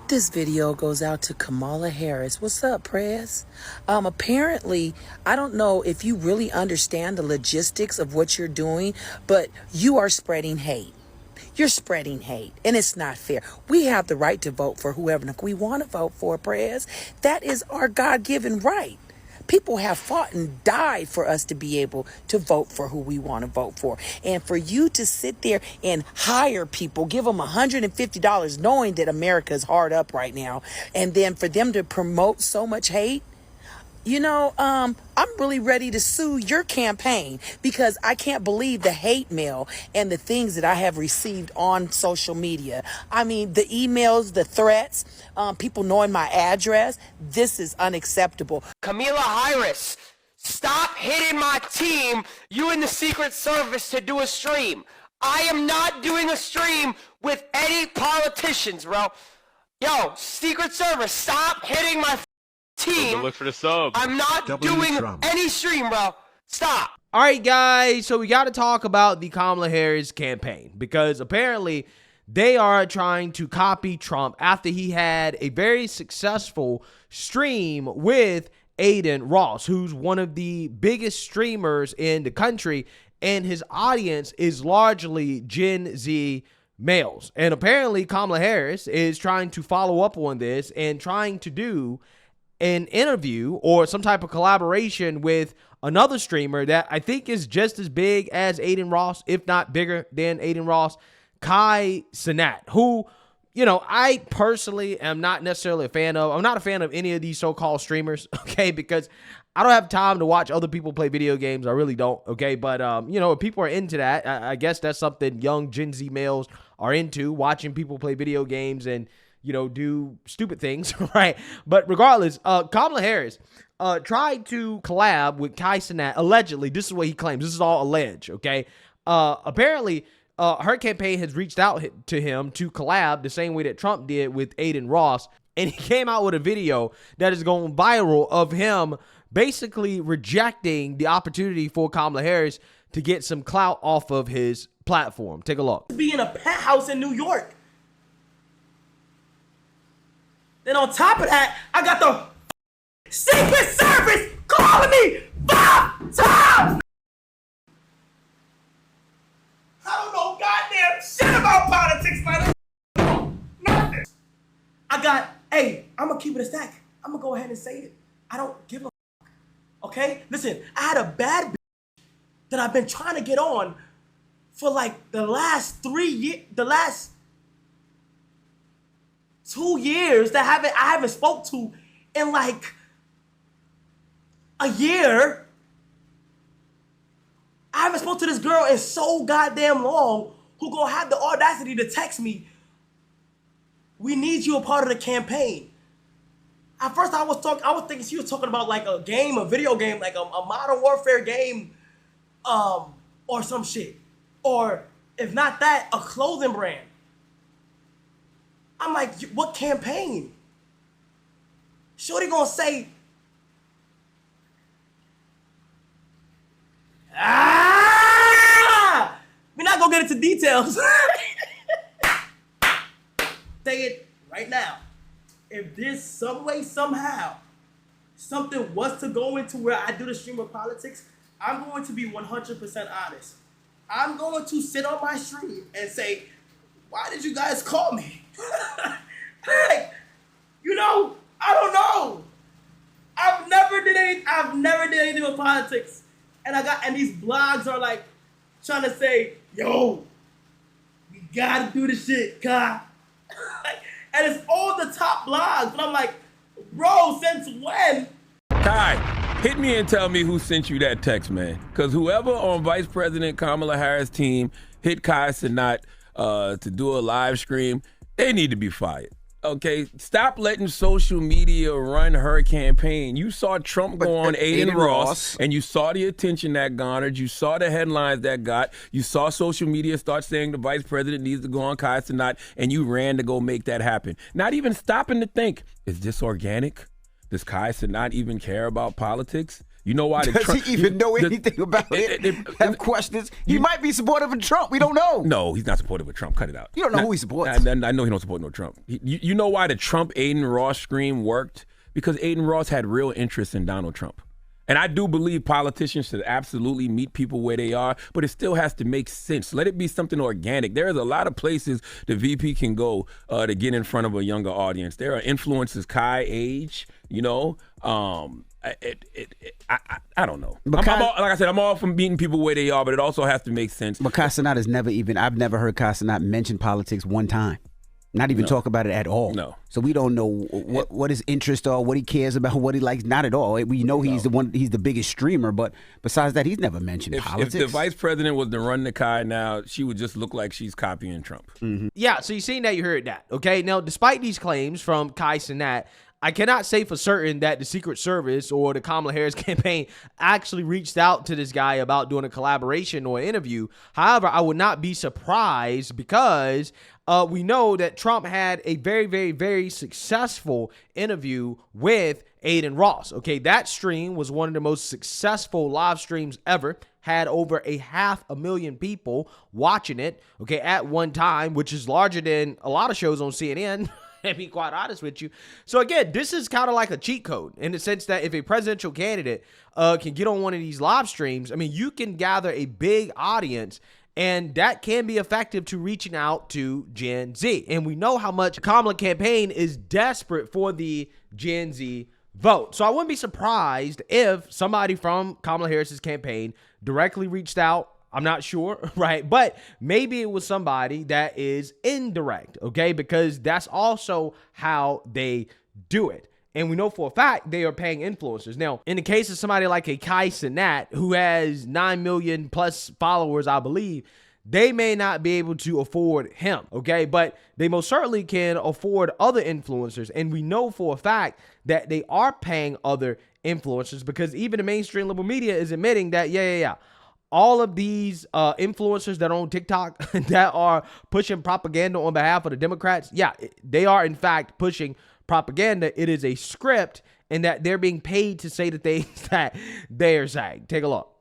This video goes out to Kamala Harris. What's up, Prez? Apparently, I don't know if you really understand the logistics of what you're doing, but you are spreading hate. You're spreading hate, and it's not fair. We have the right to vote for whoever we want to vote for, Prez. That is our God-given right. People have fought and died for us to be able to vote for who we want to vote for. And for you to sit there and hire people, give them $150 knowing that America is hard up right now, and then for them to promote so much hate, you know, I'm really ready to sue your campaign because I can't believe the hate mail and the things that I have received on social media. I mean, the emails, the threats, people knowing my address. This is unacceptable. Kamala Harris, stop hitting my team, you and the Secret Service, to do a stream. I am not doing a stream with any politicians, bro. Yo, Secret Service, stop hitting my team. Look for the sub. I'm not doing any stream, bro. Stop. All right, guys. So we got to talk about the Kamala Harris campaign because apparently they are trying to copy Trump after he had a very successful stream with Aiden Ross, who's one of the biggest streamers in the country, and his audience is largely Gen Z males. And apparently Kamala Harris is trying to follow up on this and trying to do an interview or some type of collaboration with another streamer that I think is just as big as Aiden Ross, if not bigger than Aiden Ross, Cenat, who, you know, I personally am not necessarily a fan of. I'm not a fan of any of these so-called streamers, okay, because I don't have time to watch other people play video games. I really don't, okay, but, you know, if people are into that, I guess that's something young Gen Z males are into, watching people play video games and, you know, do stupid things, right? But regardless, Kamala Harris tried to collab with Cenat, allegedly. This is what he claims. This is all alleged, okay? Apparently, her campaign has reached out to him to collab the same way that Trump did with Aiden Ross, and he came out with a video that is going viral of him basically rejecting the opportunity for Kamala Harris to get some clout off of his platform. Take a look. Be in a penthouse in New York. Then on top of that, I got the Secret Service calling me 5 times. I don't know goddamn shit about politics, man. Nothing. Hey, I'm gonna keep it a stack. I'm gonna go ahead and say it. I don't give a fuck. Okay? Listen, I had a bad bitch that I've been trying to get on for like the last 3 years, the last 2 years that I haven't spoke to in like a year. I haven't spoke to this girl in so goddamn long, who gonna have the audacity to text me, "We need you a part of the campaign." At first I was thinking she was talking about like a game, a video game, like a Modern Warfare game, or some shit. Or if not that, a clothing brand. I'm like, what campaign? Shorty gonna say, we're not gonna get into details. Say it right now. If this some way, somehow, something was to go into where I do the stream of politics, I'm going to be 100% honest. I'm going to sit on my stream and say, why did you guys call me? Like, you know, I don't know. I've never did anything with politics. And these blogs are like trying to say, yo, we gotta do this shit, Kai. And it's all the top blogs. But I'm like, bro, since when? Kai, hit me and tell me who sent you that text, man. Because whoever on Vice President Kamala Harris' team hit Kai Cenat to do a live stream, they need to be fired. Okay, stop letting social media run her campaign. You saw Trump go on Aiden Ross, and you saw the attention that garnered. You saw the headlines that got. You saw social media start saying the vice president needs to go on Kai Cenat, and you ran to go make that happen. Not even stopping to think, is this organic? Does Kai Cenat even care about politics? You know why? Does he even know anything about it? Have questions? He might be supportive of Trump. We don't know. No, he's not supportive of Trump. Cut it out. You don't know who he supports. I know he don't support no Trump. You know why the Trump Aiden Ross scream worked? Because Aiden Ross had real interest in Donald Trump. And I do believe politicians should absolutely meet people where they are, but it still has to make sense. Let it be something organic. There is a lot of places the VP can go to get in front of a younger audience. There are influencers, Kai age, you know. I don't know. Like I said, I'm all for meeting people where they are, but it also has to make sense. But Cenat has never even, I've never heard Cenat mention politics one time. Not even talk about it at all. No. So we don't know what his interests are, what he cares about, what he likes. Not at all. We know he's the biggest streamer, but besides that, he's never mentioned politics. If the vice president was to run the Kai now, she would just look like she's copying Trump. Mm-hmm. Yeah, so you seen that, you heard that. Okay, now despite these claims from Kai Cenat, I cannot say for certain that the Secret Service or the Kamala Harris campaign actually reached out to this guy about doing a collaboration or an interview. However, I would not be surprised because we know that Trump had a very, very, very successful interview with Aiden Ross. Okay, that stream was one of the most successful live streams ever. Had over 500,000 people watching it, okay, at one time, which is larger than a lot of shows on CNN. To be quite honest with you. So again, this is kind of like a cheat code in the sense that if a presidential candidate can get on one of these live streams, I mean, you can gather a big audience, and that can be effective to reaching out to Gen Z. And we know how much Kamala campaign is desperate for the Gen Z vote. So I wouldn't be surprised if somebody from Kamala Harris's campaign directly reached out. I'm not sure, right? But maybe it was somebody that is indirect, okay? Because that's also how they do it. And we know for a fact they are paying influencers. Now, in the case of somebody like a Kai Cenat, who has 9 million plus followers, I believe, they may not be able to afford him, okay? But they most certainly can afford other influencers. And we know for a fact that they are paying other influencers because even the mainstream liberal media is admitting that, yeah. All of these influencers that are on TikTok that are pushing propaganda on behalf of the Democrats, yeah, they are in fact pushing propaganda. It is a script, and that they're being paid to say the things that they are saying. Take a look.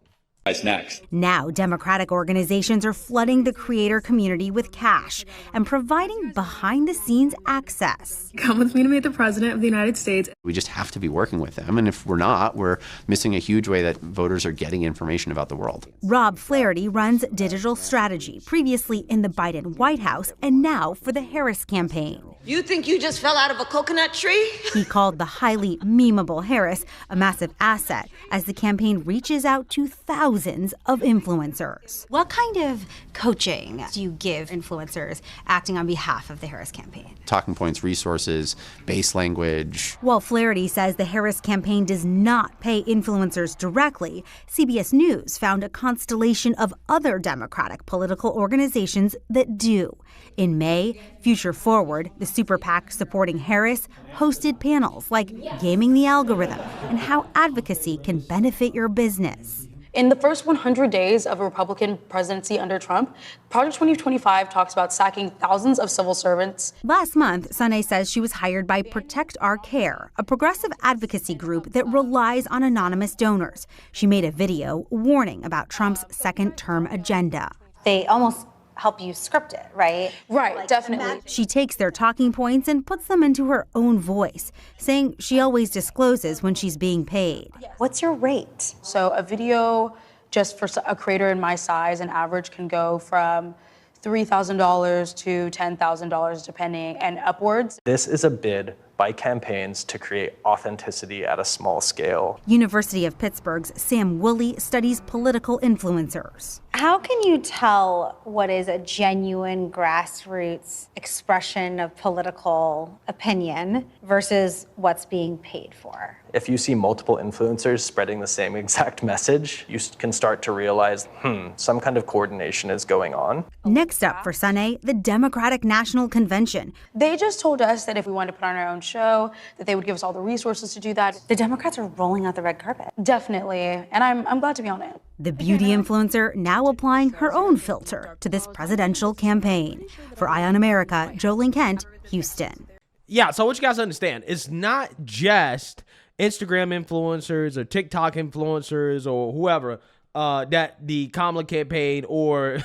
Next. Now, Democratic organizations are flooding the creator community with cash and providing behind-the-scenes access. Come with me to meet the President of the United States. We just have to be working with them, and if we're not, we're missing a huge way that voters are getting information about the world. Rob Flaherty runs digital strategy, previously in the Biden White House and now for the Harris campaign. You think you just fell out of a coconut tree? He called the highly memeable Harris a massive asset as the campaign reaches out to thousands of influencers. What kind of coaching do you give influencers acting on behalf of the Harris campaign? Talking points, resources, base language. While Flaherty says the Harris campaign does not pay influencers directly, CBS News found a constellation of other Democratic political organizations that do. In May, Future Forward, the super PAC supporting Harris, hosted panels like Gaming the Algorithm and how advocacy can benefit your business. In the first 100 days of a Republican presidency under Trump, Project 2025 talks about sacking thousands of civil servants. Last month, Sunay says she was hired by Protect Our Care, a progressive advocacy group that relies on anonymous donors. She made a video warning about Trump's second-term agenda. They almost help you script it, right? Right, like, definitely. She takes their talking points and puts them into her own voice, saying she always discloses when she's being paid. What's your rate? So a video just for a creator in my size, an average can go from $3,000 to $10,000 depending and upwards. This is a bid by campaigns to create authenticity at a small scale. University of Pittsburgh's Sam Woolley studies political influencers. How can you tell what is a genuine grassroots expression of political opinion versus what's being paid for? If you see multiple influencers spreading the same exact message, you can start to realize, some kind of coordination is going on. Next up for Sunay, the Democratic National Convention. They just told us that if we wanted to put on our own show, that they would give us all the resources to do that. The Democrats are rolling out the red carpet. Definitely, and I'm glad to be on it. The beauty influencer now applying her own filter to this presidential campaign. For Eye on America, Jolene Kent, Houston. Yeah, so what you guys understand, it's not just Instagram influencers or TikTok influencers or whoever that the Kamala campaign or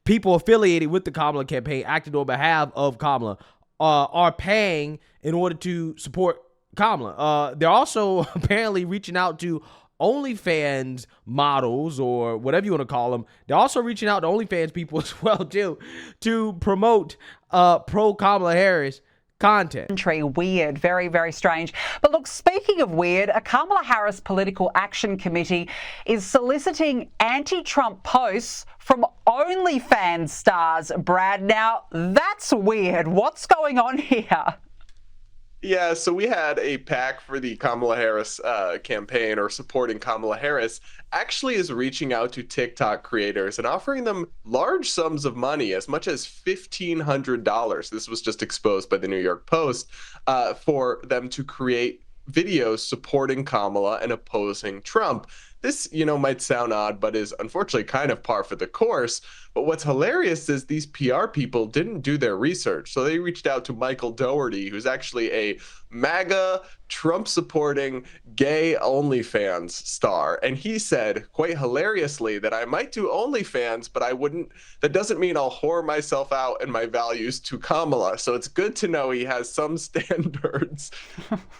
people affiliated with the Kamala campaign acting on behalf of Kamala are paying in order to support Kamala. They're also apparently reaching out to OnlyFans models or whatever you want to call them. They're also reaching out to OnlyFans people as well too to promote pro Kamala Harris content. Weird, very, very strange. But look, speaking of weird, a Kamala Harris Political Action Committee is soliciting anti-Trump posts from OnlyFans stars, Brad. Now, that's weird. What's going on here? Yeah, so we had a PAC for the Kamala Harris campaign, or supporting Kamala Harris, actually is reaching out to TikTok creators and offering them large sums of money, as much as $1,500. This was just exposed by the New York Post, for them to create videos supporting Kamala and opposing Trump. This, might sound odd, but is unfortunately kind of par for the course. But what's hilarious is these PR people didn't do their research. So they reached out to Michael Dougherty, who's actually a MAGA, Trump-supporting, gay OnlyFans star. And he said, quite hilariously, that I might do OnlyFans, but I wouldn't. That doesn't mean I'll whore myself out and my values to Kamala. So it's good to know he has some standards.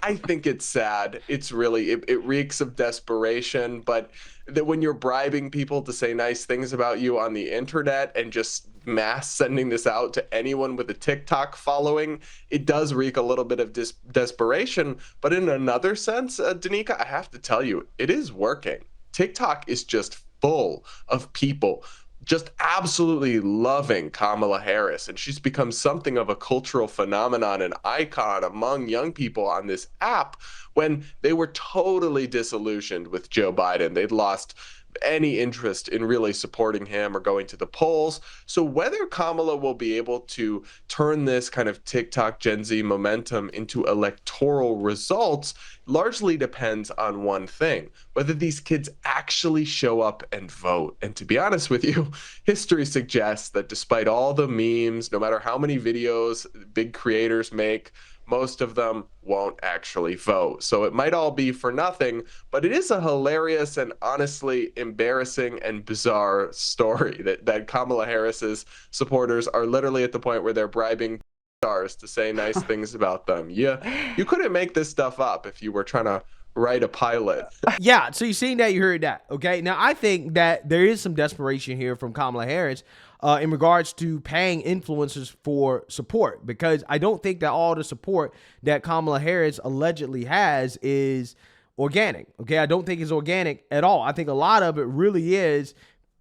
I think it's sad. It's really, it reeks of desperation. But that when you're bribing people to say nice things about you on the internet and just mass sending this out to anyone with a TikTok following, it does reek a little bit of desperation. But in another sense, Danica, I have to tell you, it is working. TikTok is just full of people just absolutely loving Kamala Harris, and she's become something of a cultural phenomenon, an icon among young people on this app, when they were totally disillusioned with Joe Biden. They'd lost any interest in really supporting him or going to the polls. So whether Kamala will be able to turn this kind of TikTok Gen Z momentum into electoral results largely depends on one thing: whether these kids actually show up and vote. And to be honest with you, history suggests that despite all the memes, no matter how many videos big creators make, most of them won't actually vote. So it might all be for nothing, but it is a hilarious and honestly embarrassing and bizarre story that Kamala Harris's supporters are literally at the point where they're bribing stars to say nice things about them. Yeah, you couldn't make this stuff up if you were trying to write a pilot. Yeah, so you seen that, you heard that. Okay, now I think that there is some desperation here from Kamala Harris in regards to paying influencers for support, because I don't think that all the support that Kamala Harris allegedly has is organic. Okay, I don't think it's organic at all. I think a lot of it really is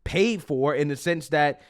paid for, in the sense that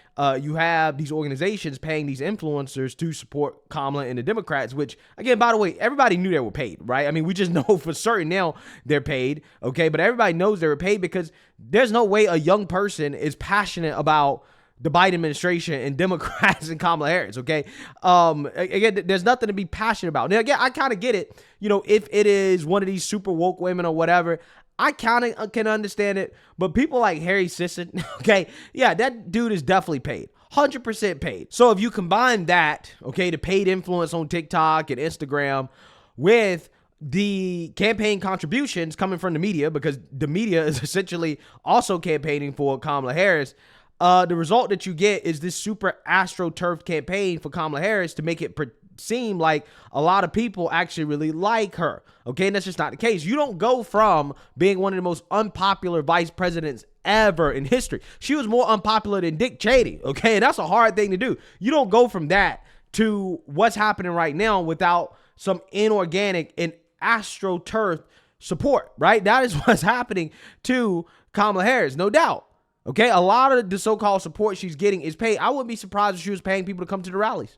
you have these organizations paying these influencers to support Kamala and the Democrats, which, again, by the way, everybody knew they were paid, right? I mean, we just know for certain now they're paid, okay? But everybody knows they were paid, because there's no way a young person is passionate about the Biden administration and Democrats and Kamala Harris, okay? Again, there's nothing to be passionate about. Now, again, I kind of get it. If it is one of these super woke women or whatever, I kind of can understand it. But people like Harry Sisson, okay, yeah, that dude is definitely paid. 100% paid. So if you combine that, okay, the paid influence on TikTok and Instagram with the campaign contributions coming from the media, because the media is essentially also campaigning for Kamala Harris, the result that you get is this super Astroturf campaign for Kamala Harris to make it seem like a lot of people actually really like her. Okay, and that's just not the case. You don't go from being one of the most unpopular vice presidents ever in history. She was more unpopular than Dick Cheney, okay? And that's a hard thing to do. You don't go from that to what's happening right now without some inorganic and Astroturf support, right? That is what's happening to Kamala Harris, no doubt. Okay, a lot of the so-called support she's getting is paid. I wouldn't be surprised if she was paying people to come to the rallies.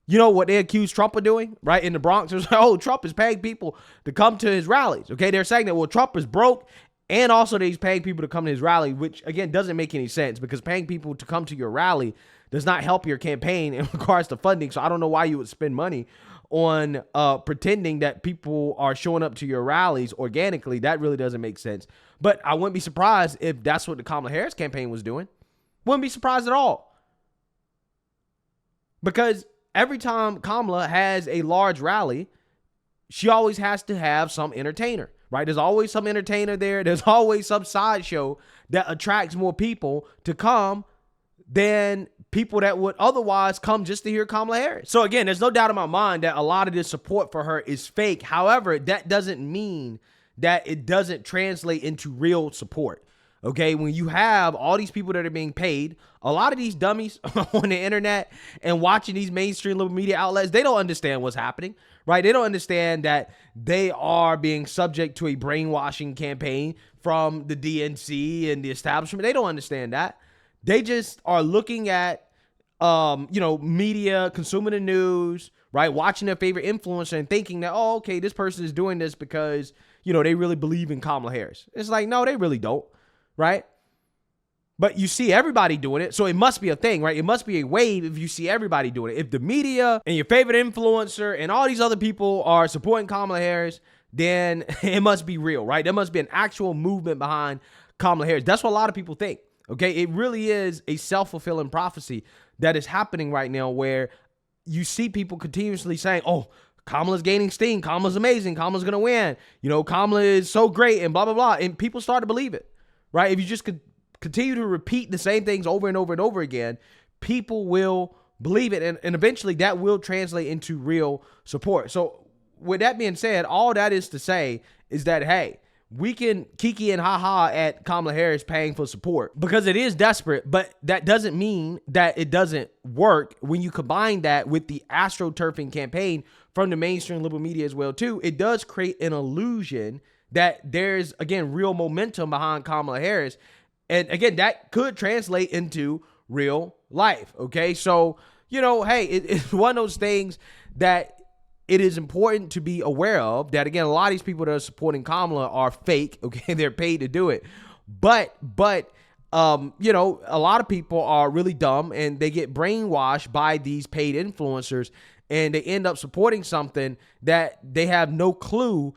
You know what they accused Trump of doing, right? In the Bronx, it was like, oh, Trump is paying people to come to his rallies. Okay, they're saying that, well, Trump is broke, and also that he's paying people to come to his rally, which, again, doesn't make any sense, because paying people to come to your rally does not help your campaign in regards to funding. So I don't know why you would spend money on pretending that people are showing up to your rallies organically. That really doesn't make sense. But I wouldn't be surprised if that's what the Kamala Harris campaign was doing. Wouldn't be surprised at all. Because every time Kamala has a large rally, she always has to have some entertainer, right? There's always some entertainer there. There's always some sideshow that attracts more people to come than people that would otherwise come just to hear Kamala Harris. So again, there's no doubt in my mind that a lot of this support for her is fake. However, that doesn't mean that it doesn't translate into real support. Okay, when you have all these people that are being paid, a lot of these dummies on the internet and watching these mainstream liberal media outlets, they don't understand what's happening, right? They don't understand that they are being subject to a brainwashing campaign from the DNC and the establishment. They don't understand that. They just are looking at, media, consuming the news, right? Watching their favorite influencer and thinking that, oh, okay, this person is doing this because, they really believe in Kamala Harris. It's like, no, they really don't, right? But you see everybody doing it, so it must be a thing, right? It must be a wave if you see everybody doing it. If the media and your favorite influencer and all these other people are supporting Kamala Harris, then it must be real, right? There must be an actual movement behind Kamala Harris. That's what a lot of people think. Okay, it really is a self-fulfilling prophecy that is happening right now where you see people continuously saying, oh, Kamala's gaining steam. Kamala's amazing. Kamala's going to win. Kamala is so great and blah, blah, blah. And people start to believe it, right? If you just continue to repeat the same things over and over and over again, people will believe it. And eventually that will translate into real support. So with that being said, all that is to say is that, hey, we can kiki and haha at Kamala Harris paying for support because it is desperate, but that doesn't mean that it doesn't work when you combine that with the Astroturfing campaign from the mainstream liberal media as well too. It does create an illusion that there's, again, real momentum behind Kamala Harris. And again, that could translate into real life. Okay. So, hey, it's one of those things that it is important to be aware of that, again, a lot of these people that are supporting Kamala are fake. Okay. They're paid to do it. But, a lot of people are really dumb and they get brainwashed by these paid influencers and they end up supporting something that they have no clue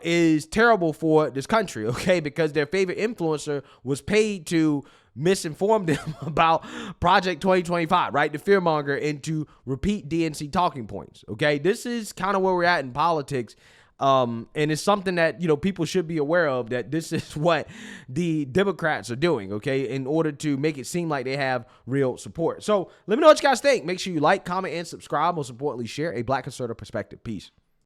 is terrible for this country, okay? Because their favorite influencer was paid to misinform them about Project 2025, right? To fearmonger and to repeat DNC talking points, okay? This is kind of where we're at in politics. And it's something that, people should be aware of, that this is what the Democrats are doing, okay, in order to make it seem like they have real support. So let me know what you guys think. Make sure you like, comment, and subscribe. Most importantly, share a Black conservative perspective. Peace.